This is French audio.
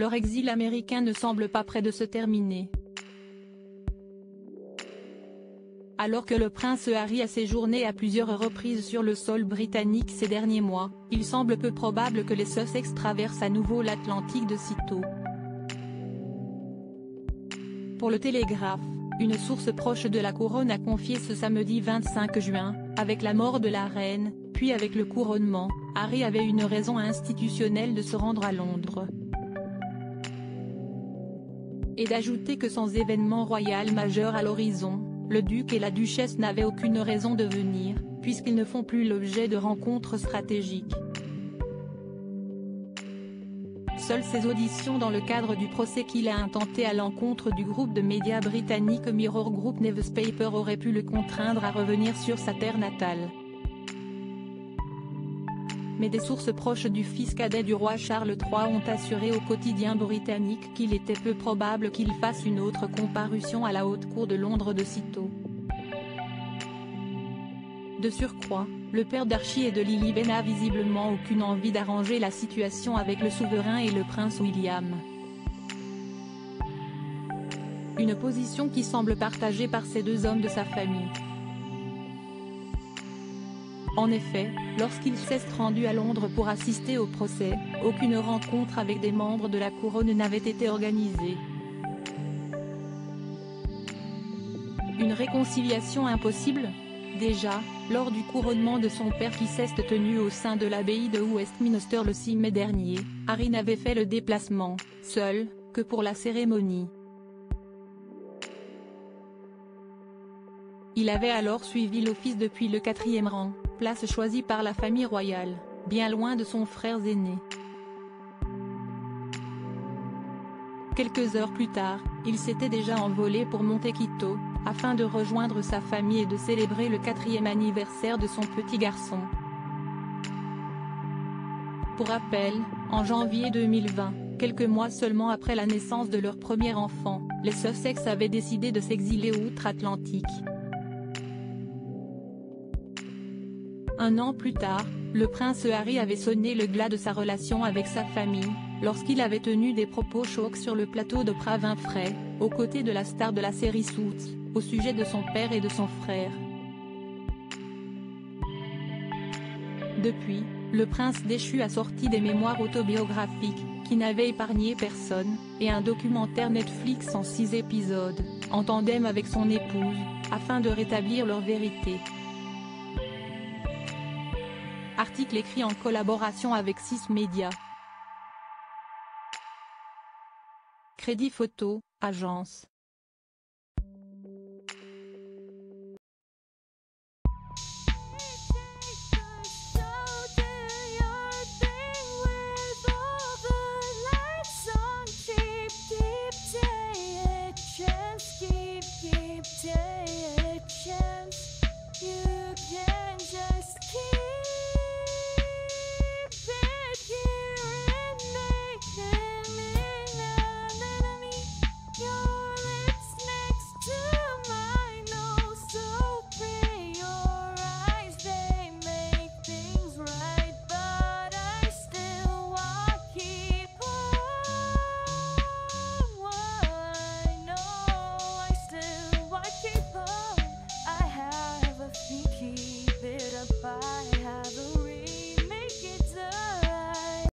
leur exil américain ne semble pas près de se terminer. Alors que le prince Harry a séjourné à plusieurs reprises sur le sol britannique ces derniers mois, il semble peu probable que les Sussex traversent à nouveau l'Atlantique de sitôt. Pour le Télégraphe, une source proche de la couronne a confié ce samedi 25 juin, avec la mort de la reine, puis avec le couronnement, Harry avait une raison institutionnelle de se rendre à Londres. Et d'ajouter que sans événement royal majeur à l'horizon, le duc et la duchesse n'avaient aucune raison de venir, puisqu'ils ne font plus l'objet de rencontres stratégiques. Seules ses auditions dans le cadre du procès qu'il a intenté à l'encontre du groupe de médias britannique Mirror Group Newspaper auraient pu le contraindre à revenir sur sa terre natale. Mais des sources proches du fils cadet du roi Charles III ont assuré au quotidien britannique qu'il était peu probable qu'il fasse une autre comparution à la Haute Cour de Londres de sitôt. De surcroît, le père d'Archie et de Lily n'a visiblement aucune envie d'arranger la situation avec le souverain et le prince William. Une position qui semble partagée par ces deux hommes de sa famille. En effet, lorsqu'il s'est rendu à Londres pour assister au procès, aucune rencontre avec des membres de la couronne n'avait été organisée. Une réconciliation impossible ? Déjà, lors du couronnement de son père qui s'est tenu au sein de l'abbaye de Westminster le 6 mai dernier, Harry n'avait fait le déplacement, seul, que pour la cérémonie. Il avait alors suivi l'office depuis le 4e rang, place choisie par la famille royale, bien loin de son frère aîné. Quelques heures plus tard, il s'était déjà envolé pour Montecchito, afin de rejoindre sa famille et de célébrer le 4e anniversaire de son petit garçon. Pour rappel, en janvier 2020, quelques mois seulement après la naissance de leur premier enfant, les Sussex avaient décidé de s'exiler outre-Atlantique. Un an plus tard, le prince Harry avait sonné le glas de sa relation avec sa famille, lorsqu'il avait tenu des propos chocs sur le plateau d'Oprah Winfrey, aux côtés de la star de la série Suits, au sujet de son père et de son frère. Depuis, le prince déchu a sorti des mémoires autobiographiques, qui n'avaient épargné personne, et un documentaire Netflix en 6 épisodes, en tandem avec son épouse, afin de rétablir leur vérité. Article écrit en collaboration avec 6 médias. Crédit photo, agence.